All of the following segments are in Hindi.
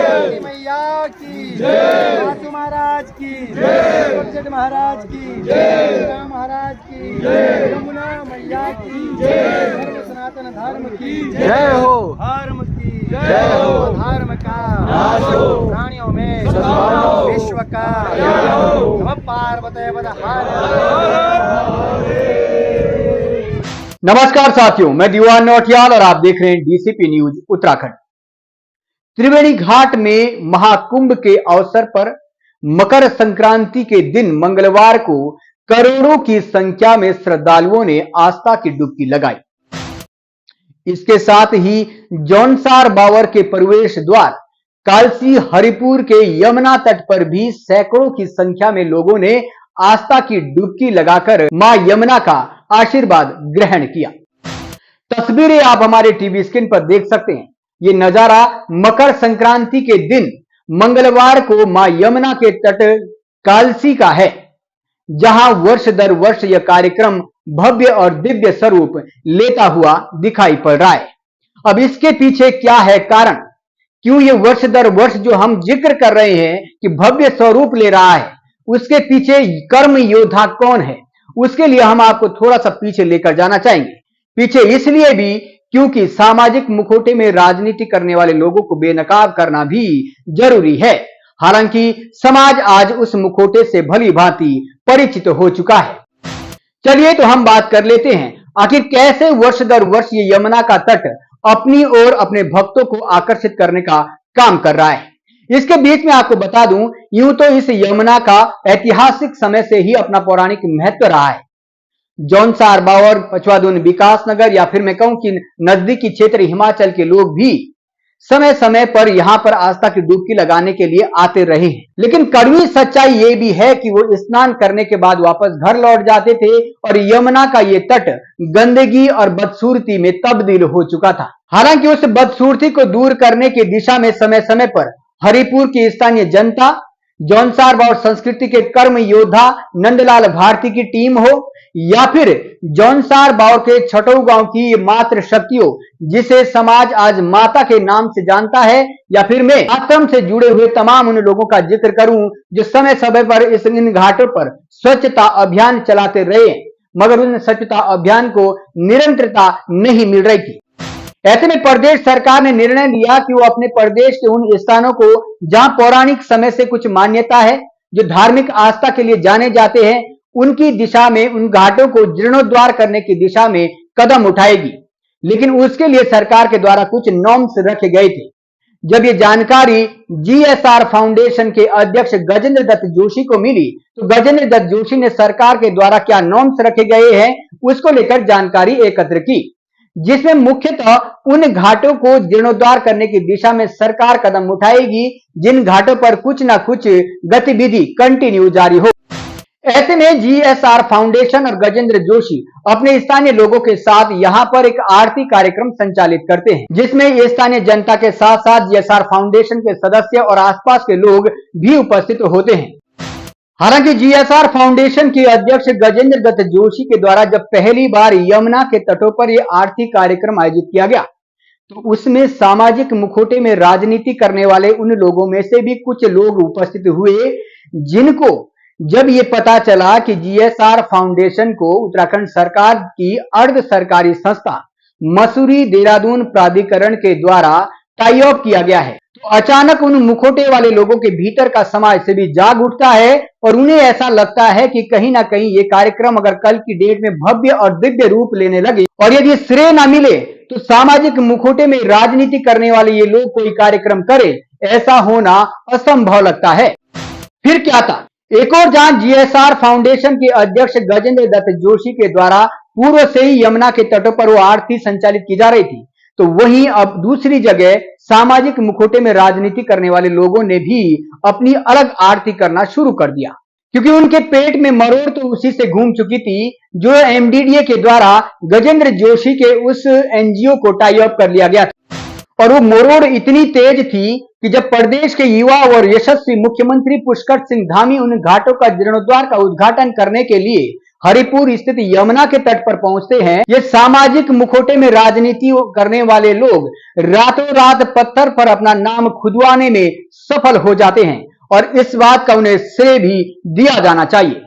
जय मैया की जय, सासू महाराज की जय, महाराज की जय, राम महाराज की जय, यमुना मैया की जय, धर्म सनातन धर्म की जय हो, धर्म की जय हो, धर्म का नाश हो, प्राणियों में सद्भावना हो, विश्व का कल्याण हो। नमः पार्वती हर नमस्कार साथियों, मैं दीवान नौटियाल और आप देख रहे हैं डीसीपी न्यूज उत्तराखंड। त्रिवेणी घाट में महाकुंभ के अवसर पर मकर संक्रांति के दिन मंगलवार को करोड़ों की संख्या में श्रद्धालुओं ने आस्था की डुबकी लगाई। इसके साथ ही जौनसार बावर के प्रवेश द्वार कालसी हरिपुर के यमुना तट पर भी सैकड़ों की संख्या में लोगों ने आस्था की डुबकी लगाकर मां यमुना का आशीर्वाद ग्रहण किया। तस्वीरें आप हमारे टीवी स्क्रीन पर देख सकते हैं। ये नजारा मकर संक्रांति के दिन मंगलवार को मां यमुना के तट कालसी का है, जहां वर्ष दर वर्ष यह कार्यक्रम भव्य और दिव्य स्वरूप लेता हुआ दिखाई पड़ रहा है। अब इसके पीछे क्या है कारण, क्यों ये वर्ष दर वर्ष जो हम जिक्र कर रहे हैं कि भव्य स्वरूप ले रहा है, उसके पीछे कर्म योद्धा कौन है, उसके लिए हम आपको थोड़ा सा पीछे लेकर जाना चाहेंगे। पीछे इसलिए भी क्योंकि सामाजिक मुखौटे में राजनीति करने वाले लोगों को बेनकाब करना भी जरूरी है। हालांकि समाज आज उस मुखौटे से भली भांति परिचित हो चुका है। चलिए तो हम बात कर लेते हैं, आखिर कैसे वर्ष दर वर्ष ये यमुना का तट अपनी ओर अपने भक्तों को आकर्षित करने का काम कर रहा है। इसके बीच में आपको बता दूं, यूं तो इस यमुना का ऐतिहासिक समय से ही अपना पौराणिक महत्व रहा है। जौनसार बावर, पचवादून, विकास नगर या फिर मैं कहूं कि नजदीकी क्षेत्र हिमाचल के लोग भी समय समय पर यहां पर आस्था की डुबकी लगाने के लिए आते रहे हैं। लेकिन कड़वी सच्चाई ये भी है कि वो स्नान करने के बाद वापस घर लौट जाते थे और यमुना का ये तट गंदगी और बदसूरती में तब्दील हो चुका था। हालांकि उस बदसूरती को दूर करने की दिशा में समय समय पर हरिपुर की स्थानीय जनता, जौनसार बावर संस्कृति के कर्म योद्धा नंदलाल भारती की टीम हो या फिर जौनसार बावर के छटऊ गांव की मातृ शक्तियों, जिसे समाज आज माता के नाम से जानता है, या फिर मैं आश्रम से जुड़े हुए तमाम उन लोगों का जिक्र करूं जो समय समय पर इन घाटों पर स्वच्छता अभियान चलाते रहे, मगर उन स्वच्छता अभियान को निरंतरता नहीं मिल रही थी। ऐसे में प्रदेश सरकार ने निर्णय लिया कि वो अपने प्रदेश के उन स्थानों को जहां पौराणिक समय से कुछ मान्यता है, जो धार्मिक आस्था के लिए जाने जाते हैं, उनकी दिशा में उन घाटों को जीर्णोद्धार करने की दिशा में कदम उठाएगी। लेकिन उसके लिए सरकार के द्वारा कुछ नॉर्म्स रखे गए थे। जब ये जानकारी जीएसआर फाउंडेशन के अध्यक्ष गजेंद्र दत्त जोशी को मिली, तो गजेंद्र दत्त जोशी ने सरकार के द्वारा क्या नॉर्म्स रखे गए हैं उसको लेकर जानकारी एकत्र की, जिसमें मुख्यतः उन घाटों को जीर्णोद्धार करने की दिशा में सरकार कदम उठाएगी जिन घाटों पर कुछ ना कुछ गतिविधि कंटिन्यू जारी हो। ऐसे में जीएसआर फाउंडेशन और गजेंद्र जोशी अपने स्थानीय लोगों के साथ यहां पर एक आरती कार्यक्रम संचालित करते हैं, जिसमें स्थानीय जनता के साथ साथ जीएसआर फाउंडेशन के सदस्य और आसपास के लोग भी उपस्थित होते हैं। हालांकि जीएसआर फाउंडेशन के अध्यक्ष गजेंद्र दत्त जोशी के द्वारा जब पहली बार यमुना के तटों पर यह आरती कार्यक्रम आयोजित किया गया, तो उसमें सामाजिक मुखौटे में राजनीति करने वाले उन लोगों में से भी कुछ लोग उपस्थित हुए, जिनको जब ये पता चला कि जीएसआर फाउंडेशन को उत्तराखंड सरकार की अर्ध सरकारी संस्था मसूरी देहरादून प्राधिकरण के द्वारा टाई अप किया गया है, तो अचानक उन मुखौटे वाले लोगों के भीतर का समाज से भी जाग उठता है और उन्हें ऐसा लगता है कि कहीं ना कहीं ये कार्यक्रम अगर कल की डेट में भव्य और दिव्य रूप लेने लगे और यदि श्रेय ना मिले तो सामाजिक मुखौटे में राजनीति करने वाले ये लोग कोई कार्यक्रम करे, ऐसा होना असंभव लगता है। फिर क्या था, एक और जहां जीएसआर फाउंडेशन के अध्यक्ष गजेंद्र दत्त जोशी के द्वारा पूर्व से ही यमुना के तटों पर वो आरती संचालित की जा रही थी, तो वहीं अब दूसरी जगह सामाजिक मुखौटे में राजनीति करने वाले लोगों ने भी अपनी अलग आरती करना शुरू कर दिया, क्योंकि उनके पेट में मरोड़ तो उसी से घूम चुकी थी जो एमडीडीए के द्वारा गजेंद्र जोशी के उस एनजीओ को टाई अप कर लिया गया था। और वो मरोड़ इतनी तेज थी कि जब प्रदेश के युवा और यशस्वी मुख्यमंत्री पुष्कर सिंह धामी उन घाटों का जीर्णोद्धार का उद्घाटन करने के लिए हरिपुर स्थित यमुना के तट पर पहुंचते हैं। ये सामाजिक मुखौटे में राजनीति करने वाले लोग रातों रात पत्थर पर अपना नाम खुदवाने में सफल हो जाते हैं और इस बात का उन्हें श्रेय भी दिया जाना चाहिए।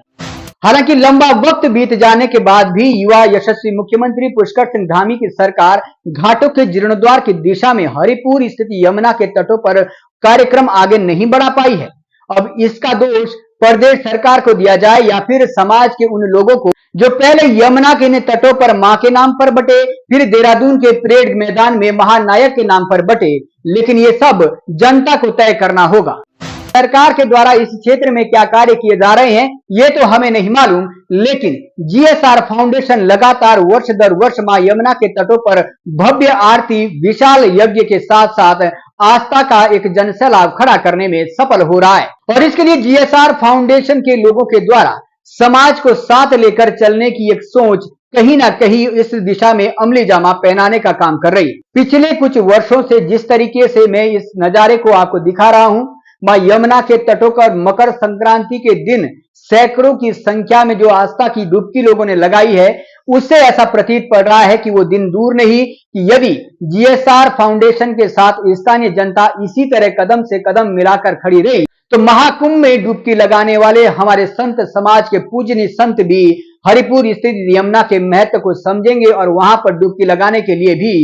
हालांकि लंबा वक्त बीत जाने के बाद भी युवा यशस्वी मुख्यमंत्री पुष्कर सिंह धामी की सरकार घाटों के जीर्णोद्धार की दिशा में हरिपुर स्थित यमुना के तटों पर कार्यक्रम आगे नहीं बढ़ा पाई है। अब इसका दोष प्रदेश सरकार को दिया जाए या फिर समाज के उन लोगों को जो पहले यमुना के इन तटों पर मां के नाम पर बटे, फिर देहरादून के परेड मैदान में महानायक के नाम पर बटे, लेकिन ये सब जनता को तय करना होगा। सरकार के द्वारा इस क्षेत्र में क्या कार्य किए जा रहे हैं ये तो हमें नहीं मालूम, लेकिन जीएसआर फाउंडेशन लगातार वर्ष दर वर्ष मां यमुना के तटों पर भव्य आरती, विशाल यज्ञ के साथ साथ आस्था का एक जनसैलाब खड़ा करने में सफल हो रहा है और इसके लिए जीएसआर फाउंडेशन के लोगों के द्वारा समाज को साथ लेकर चलने की एक सोच कहीं ना कहीं इस दिशा में अमली जामा पहनाने का काम कर रही है। पिछले कुछ वर्षों से जिस तरीके से मैं इस नजारे को आपको दिखा रहा हूं, मां यमुना के तटों पर मकर संक्रांति के दिन सैकड़ों की संख्या में जो आस्था की डुबकी लोगों ने लगाई है, उससे ऐसा प्रतीत पड़ रहा है कि वो दिन दूर नहीं कि यदि जीएसआर फाउंडेशन के साथ स्थानीय जनता इसी तरह कदम से कदम मिलाकर खड़ी रही तो महाकुंभ में डुबकी लगाने वाले हमारे संत समाज के पूजनीय संत भी हरिपुर स्थित यमुना के महत्व को समझेंगे और वहां पर डुबकी लगाने के लिए भी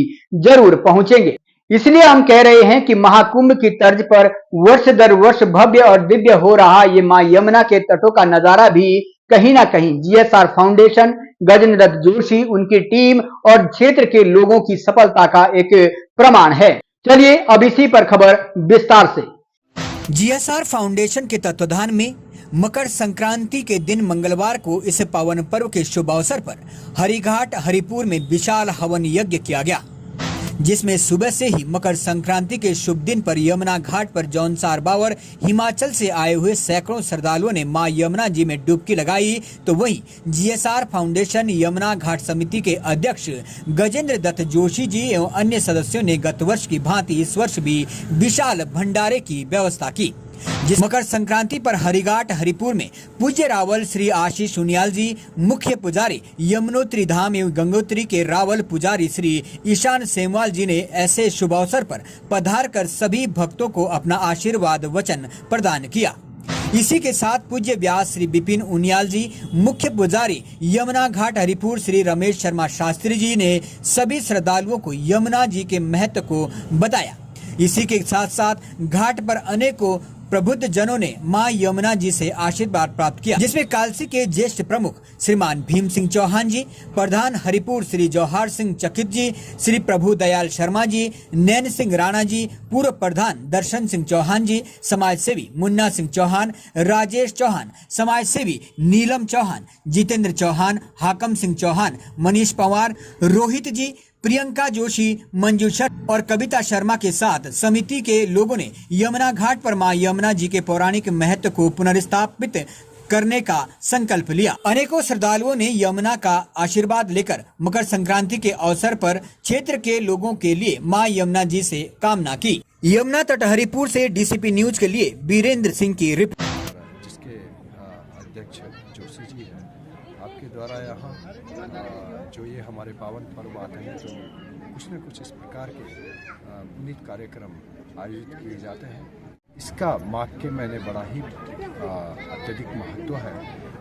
जरूर पहुंचेंगे। इसलिए हम कह रहे हैं कि महाकुंभ की तर्ज पर वर्ष दर वर्ष भव्य और दिव्य हो रहा ये मां यमुना के तटों का नजारा भी कहीं ना कहीं जीएसआर फाउंडेशन, गजेंद्र दत्त जोशी, उनकी टीम और क्षेत्र के लोगों की सफलता का एक प्रमाण है। चलिए अब इसी पर खबर विस्तार से। जीएसआर फाउंडेशन के तत्वाधान में मकर संक्रांति के दिन मंगलवार को इस पावन पर्व के शुभ अवसर पर हरिघाट हरिपुर में विशाल हवन यज्ञ किया गया, जिसमें सुबह से ही मकर संक्रांति के शुभ दिन पर यमुना घाट पर जौनसार बावर हिमाचल से आए हुए सैकड़ों श्रद्धालुओं ने मां यमुना जी में डुबकी लगाई। तो वहीं जीएसआर फाउंडेशन यमुना घाट समिति के अध्यक्ष गजेंद्र दत्त जोशी जी एवं अन्य सदस्यों ने गत वर्ष की भांति इस वर्ष भी विशाल भंडारे की व्यवस्था की, जिस मकर संक्रांति पर हरिघाट हरिपुर में पूज्य रावल श्री आशीष उनियाल जी, मुख्य पुजारी यमुनोत्री धाम एवं गंगोत्री के रावल पुजारी श्री ईशान सेमवाल जी ने ऐसे शुभ अवसर पर पधार कर सभी भक्तों को अपना आशीर्वाद वचन प्रदान किया। इसी के साथ पूज्य व्यास श्री विपिन उनियाल जी, मुख्य पुजारी यमुना घाट हरिपुर श्री रमेश शर्मा शास्त्री जी ने सभी श्रद्धालुओं को यमुना जी के महत्व को बताया। इसी के साथ साथ घाट पर अनेकों प्रबुद्ध जनों ने मां यमुना जी से आशीर्वाद प्राप्त किया, जिसमें कालसी के ज्येष्ठ प्रमुख श्रीमान भीम सिंह चौहान जी, प्रधान हरिपुर श्री जौहर सिंह चकित जी, श्री प्रभु दयाल शर्मा जी, नैन सिंह राणा जी, पूर्व प्रधान दर्शन सिंह चौहान जी, समाज सेवी मुन्ना सिंह चौहान, राजेश चौहान, समाज सेवी नीलम चौहान, जितेंद्र चौहान, हाकम सिंह चौहान, मनीष पवार, रोहित जी, प्रियंका जोशी, मंजू शर्मा और कविता शर्मा के साथ समिति के लोगों ने यमुना घाट पर मां यमुना जी के पौराणिक महत्व को पुनर्स्थापित करने का संकल्प लिया। अनेकों श्रद्धालुओं ने यमुना का आशीर्वाद लेकर मकर संक्रांति के अवसर पर क्षेत्र के लोगों के लिए मां यमुना जी से कामना की। यमुना तट हरिपुर से डीसीपी न्यूज के लिए वीरेंद्र सिंह की रिपोर्ट। जिसके अध्यक्ष जोशी जी हैं, आपके द्वारा यहाँ जो ये हमारे पावन पर्व आते हैं तो कुछ न कुछ इस प्रकार के पुनीत कार्यक्रम आयोजित किए जाते हैं। इसका माघ के महीने बड़ा ही अत्यधिक महत्व है।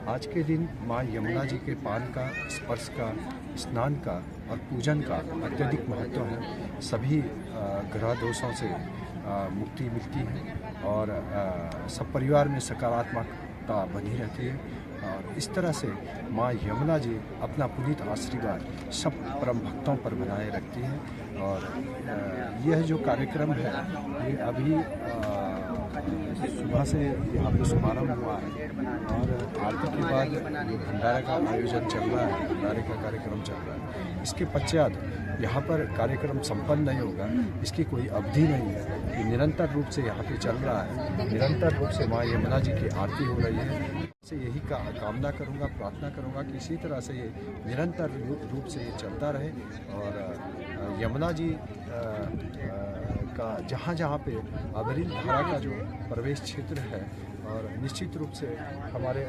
आज के दिन माँ यमुना जी के पान का, स्पर्श का, स्नान का और पूजन का अत्यधिक महत्व है। सभी ग्रह दोषों से मुक्ति मिलती है और सब परिवार में सकारात्मकता बनी रहती है। और इस तरह से माँ यमुना जी अपना पुनीत आशीर्वाद सब परम भक्तों पर बनाए रखती है। और यह जो कार्यक्रम है ये अभी सुबह से यहाँ पे शुभारम्भ हुआ है और आरती के बाद ये भंडारे का आयोजन चल रहा है, भंडारे का कार्यक्रम चल रहा है। इसके पश्चात यहाँ पर कार्यक्रम संपन्न नहीं होगा, इसकी कोई अवधि नहीं है। ये निरंतर रूप से यहाँ पे चल रहा है, निरंतर रूप से माँ यमुना जी की आरती हो रही है। से यही कामना करूँगा, प्रार्थना करूँगा कि इसी तरह से ये निरंतर रूप से ये चलता रहे और यमुना जी का जहाँ जहाँ पे बरील धारा का जो प्रवेश क्षेत्र है, और निश्चित रूप से हमारे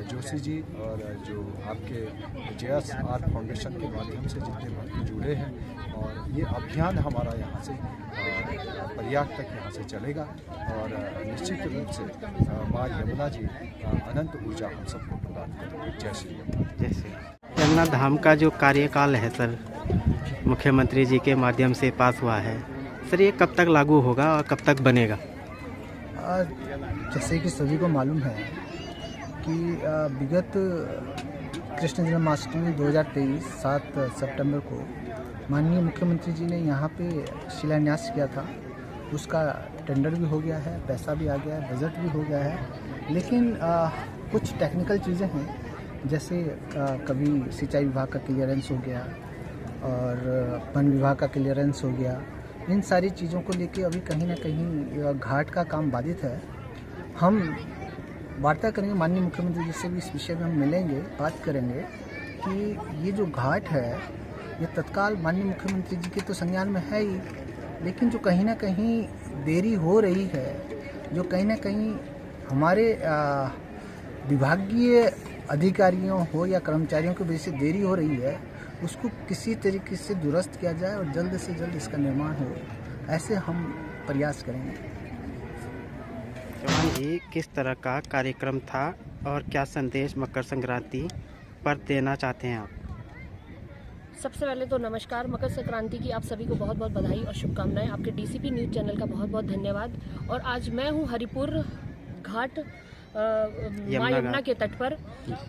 जोशी जी और जो आपके JSR फाउंडेशन के माध्यम से जितने भक्त जुड़े हैं, और ये अभियान हमारा यहाँ से प्रयाग तक यहाँ से चलेगा, और निश्चित रूप से माँ यमुना जी अनंत ऊर्जा हम सबको प्रदान करेंगे। जय श्री राम। जय श्री राम। यमुना धाम का जो कार्यकाल है सर, मुख्यमंत्री जी के माध्यम से पास हुआ है सर, ये कब तक लागू होगा और कब तक बनेगा? जैसे कि सभी को मालूम है कि विगत कृष्ण जन्माष्टमी 2023 7 सितंबर को माननीय मुख्यमंत्री जी ने यहाँ पे शिलान्यास किया था। उसका टेंडर भी हो गया है, पैसा भी आ गया है, बजट भी हो गया है, लेकिन कुछ टेक्निकल चीज़ें हैं, जैसे कभी सिंचाई विभाग का क्लियरेंस हो गया और वन विभाग का क्लियरेंस हो गया। इन सारी चीज़ों को लेके अभी कहीं ना कहीं घाट का काम बाधित है। हम वार्ता करेंगे माननीय मुख्यमंत्री जी से भी, इस विषय में हम मिलेंगे, बात करेंगे कि ये जो घाट है ये तत्काल माननीय मुख्यमंत्री जी के तो संज्ञान में है ही, लेकिन जो कहीं ना कहीं देरी हो रही है, जो कहीं ना कहीं हमारे विभागीय अधिकारियों हो या कर्मचारियों की वजह से देरी हो रही है, उसको किसी तरीके से दुरुस्त किया जाए और जल्द से जल्द इसका निर्माण हो, ऐसे हम प्रयास करेंगे। चौहान जी, किस तरह का कार्यक्रम था और क्या संदेश मकर संक्रांति पर देना चाहते हैं आप? सबसे पहले तो नमस्कार। मकर संक्रांति की आप सभी को बहुत बहुत बधाई और शुभकामनाएं। आपके DCP न्यूज़ चैनल का बहुत बहुत धन्यवाद। और आज मैं हूं हरिपुर घाट माँ यमुना के तट पर,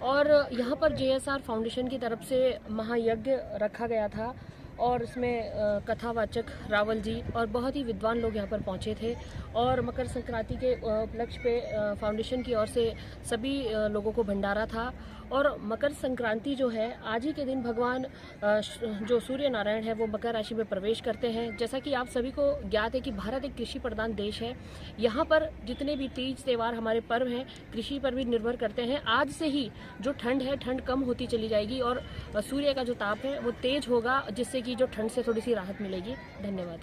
और यहाँ पर JSR फाउंडेशन की तरफ से महायज्ञ रखा गया था, और इसमें कथावाचक रावल जी और बहुत ही विद्वान लोग यहाँ पर पहुँचे थे। और मकर संक्रांति के उपलक्ष्य पे फाउंडेशन की ओर से सभी लोगों को भंडारा था। और मकर संक्रांति जो है, आज ही के दिन भगवान जो सूर्य नारायण है वो मकर राशि में प्रवेश करते हैं। जैसा कि आप सभी को ज्ञात है कि भारत एक कृषि प्रधान देश है। यहाँ पर जितने भी तीज त्यौहार हमारे पर्व हैं कृषि पर भी निर्भर करते हैं। आज से ही जो ठंड है, ठंड कम होती चली जाएगी और सूर्य का जो ताप है वो तेज होगा, जिससे कि जो ठंड से थोड़ी सी राहत मिलेगी। धन्यवाद।